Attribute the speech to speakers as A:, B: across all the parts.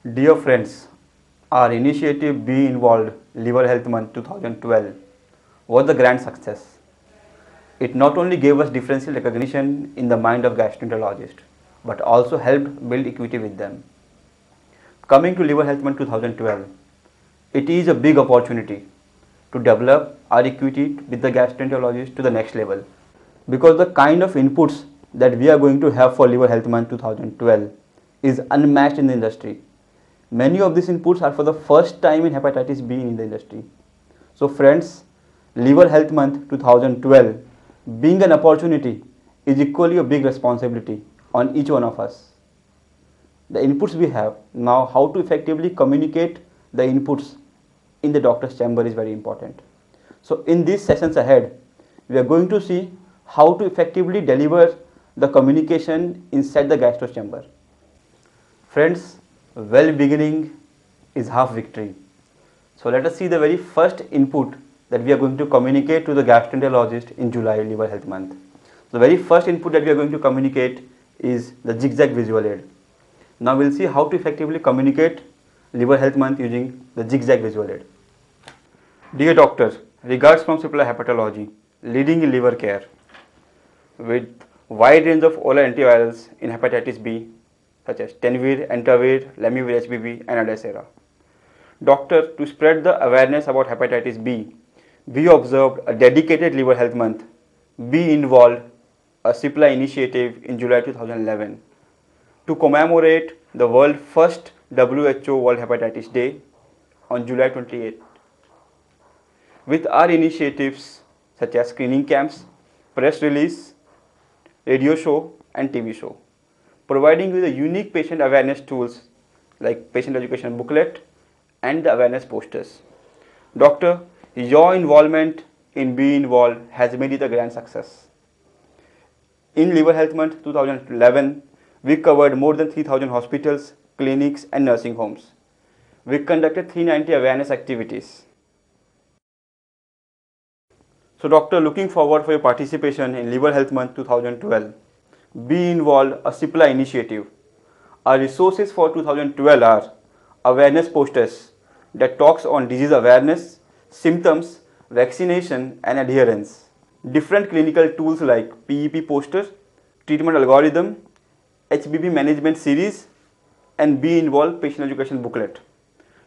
A: Dear friends, our initiative Be Involved Liver Health Month 2012 was a grand success. It not only gave us differential recognition in the mind of gastroenterologists, but also helped build equity with them. Coming to Liver Health Month 2012, it is a big opportunity to develop our equity with the gastroenterologist to the next level. Because the kind of inputs that we are going to have for Liver Health Month 2012 is unmatched in the industry. Many of these inputs are for the first time in hepatitis B in the industry. So friends, Liver Health Month 2012 being an opportunity is equally a big responsibility on each one of us. The inputs we have, now how to effectively communicate the inputs in the doctor's chamber is very important. So in these sessions ahead, we are going to see how to effectively deliver the communication inside the gastro chamber. Friends, well beginning is half victory. So let us see the very first input that we are going to communicate to the gastroenterologist in July Liver Health Month. The very first input that we are going to communicate is the zigzag visual aid. Now we'll see how to effectively communicate Liver Health Month using the zigzag visual aid. Dear doctor, regards from Cipla Hepatology, leading in liver care with wide range of oral antivirals in hepatitis B such as Tenvir, Entavir, Lemivir HBV and Adacera. Doctor, to spread the awareness about hepatitis B, we observed a dedicated Liver Health Month, Be Involved, a Cipla initiative in July 2011 to commemorate the world first WHO World Hepatitis Day on July 28. With our initiatives such as screening camps, press release, radio show and TV show, providing with a unique patient awareness tools like patient education booklet and the awareness posters. Doctor, your involvement in Be Involved has made it a grand success. In Liver Health Month 2011, we covered more than 3,000 hospitals, clinics and nursing homes. We conducted 390 awareness activities. So doctor, looking forward for your participation in Liver Health Month 2012. Be Involved, a Cipla initiative. Our resources for 2012 are awareness posters that talks on disease awareness, symptoms, vaccination and adherence. Different clinical tools like PEP poster, treatment algorithm, HBV management series and Be Involved patient education booklet.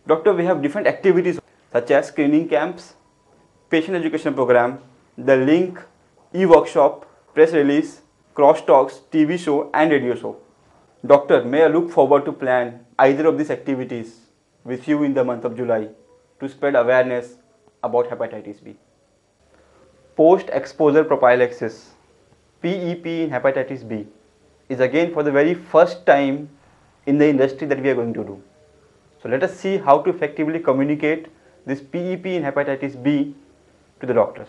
A: Doctor, we have different activities such as screening camps, patient education program, the link, e-workshop, press release, crosstalks, TV show and radio show. Doctor, may I look forward to plan either of these activities with you in the month of July to spread awareness about hepatitis B. Post-exposure prophylaxis, PEP in hepatitis B, is again for the very first time in the industry that we are going to do. So let us see how to effectively communicate this PEP in hepatitis B to the doctors.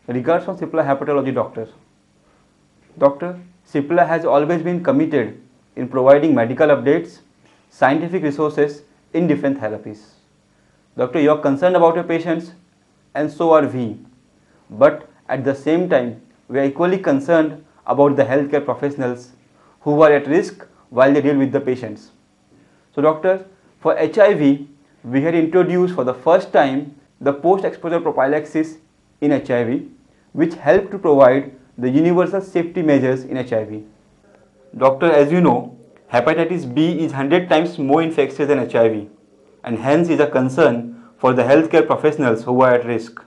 A: Regards from Cipla Hepatology doctors. Doctor, Cipla has always been committed in providing medical updates, scientific resources in different therapies. Doctor, you are concerned about your patients and so are we. But at the same time, we are equally concerned about the healthcare professionals who are at risk while they deal with the patients. So doctor, for HIV, we had introduced for the first time the post-exposure prophylaxis in HIV, which helped to provide the universal safety measures in HIV. Doctor, as you know, hepatitis B is 100 times more infectious than HIV and hence is a concern for the healthcare professionals who are at risk.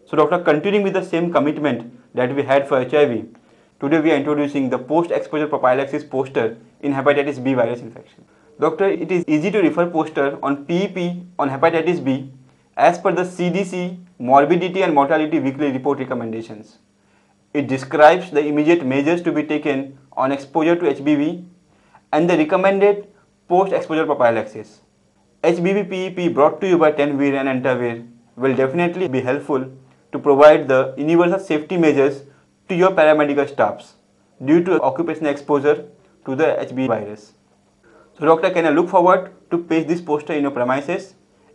A: So doctor, continuing with the same commitment that we had for HIV, today we are introducing the post-exposure prophylaxis poster in hepatitis B virus infection. Doctor, it is easy to refer poster on PEP on hepatitis B as per the CDC morbidity and mortality weekly report recommendations. It describes the immediate measures to be taken on exposure to HBV and the recommended post-exposure prophylaxis. HBV PEP brought to you by Tenvir and Entavir will definitely be helpful to provide the universal safety measures to your paramedical staffs due to occupational exposure to the HBV virus. So doctor, can I look forward to paste this poster in your premises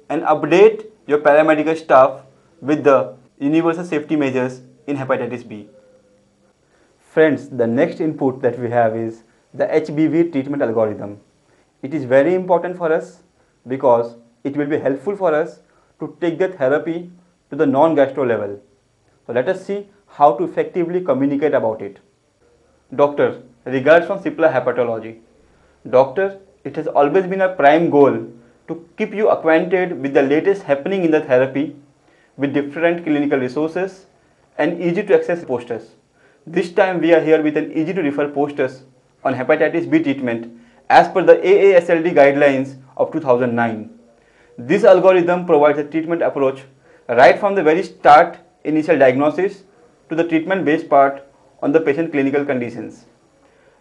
A: and update your paramedical staff with the universal safety measures in hepatitis B. Friends, the next input that we have is the HBV treatment algorithm. It is very important for us because it will be helpful for us to take the therapy to the non-gastro level. So let us see how to effectively communicate about it. Doctor, regards from Cipla Hepatology. Doctor, it has always been a prime goal to keep you acquainted with the latest happening in the therapy with different clinical resources and easy to access posters. This time we are here with an easy to refer posters on hepatitis B treatment as per the AASLD guidelines of 2009. This algorithm provides a treatment approach right from the very start, initial diagnosis, to the treatment based part on the patient clinical conditions.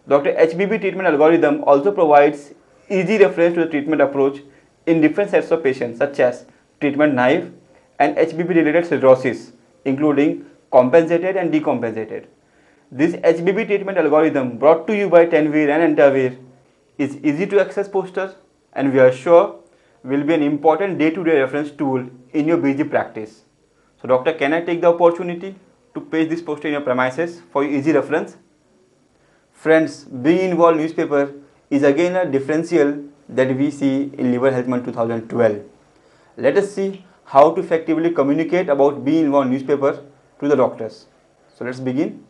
A: Dr. HBB treatment algorithm also provides easy reference to the treatment approach in different sets of patients such as treatment naive and HBB related cirrhosis, including compensated and decompensated. This HBB treatment algorithm brought to you by Tenvir and Entavir is easy to access poster and we are sure will be an important day-to-day reference tool in your busy practice. So doctor, can I take the opportunity to paste this poster in your premises for easy reference? Friends, Being Involved newspaper is again a differential that we see in Liver Health Month 2012. Let us see how to effectively communicate about Being Involved newspaper to the doctors. So let's begin.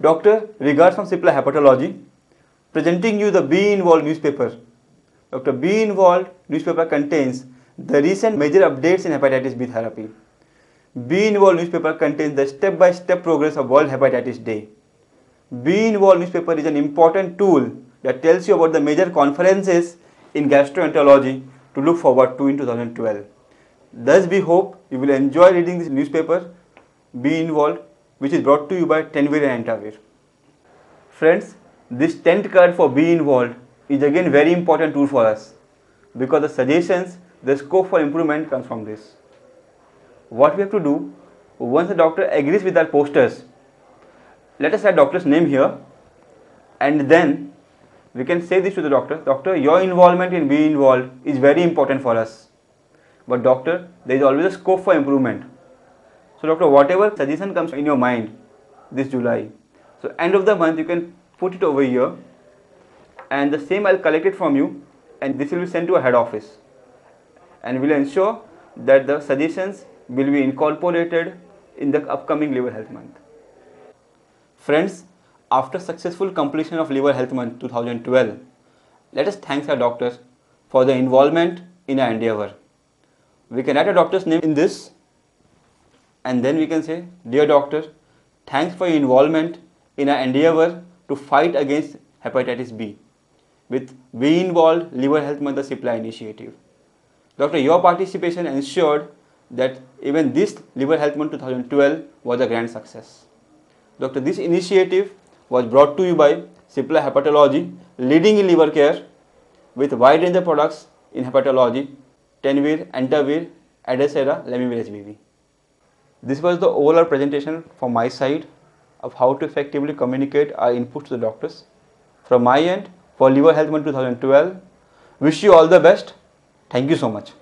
A: Doctor, regards from Cipla Hepatology, presenting you the Being Involved newspaper. Dr. Being Involved newspaper contains the recent major updates in hepatitis B therapy. Being Involved newspaper contains the step-by-step progress of World Hepatitis Day. Being Involved newspaper is an important tool that tells you about the major conferences in gastroenterology to look forward to in 2012. Thus, we hope you will enjoy reading this newspaper, Being Involved, which is brought to you by Tenvir and Entavir. Friends, this 10th card for Being Involved is again very important tool for us because the suggestions, the scope for improvement comes from this. What we have to do, once the doctor agrees with our posters, let us add doctor's name here and then we can say this to the doctor, doctor, your involvement in Being Involved is very important for us. But doctor, there is always a scope for improvement. So doctor, whatever suggestion comes in your mind this July, so end of the month you can put it over here and the same I'll collect it from you and this will be sent to a head office and we'll ensure that the suggestions will be incorporated in the upcoming Liver Health Month. Friends, after successful completion of Liver Health Month 2012, let us thank our doctors for the involvement in our endeavor. We can write a doctor's name in this and then we can say, dear doctor, thanks for your involvement in our endeavor to fight against hepatitis B with Being Involved Liver Health Month Cipla initiative. Doctor, your participation ensured that even this Liver Health Month 2012 was a grand success. Doctor, this initiative was brought to you by Cipla Hepatology, leading in liver care with wide range of products in hepatology, Tenvir, Entavir, Adacera, Lemivir HBV. This was the overall presentation from my side of how to effectively communicate our inputs to the doctors. From my end, for Liver Health Month 2012, wish you all the best. Thank you so much.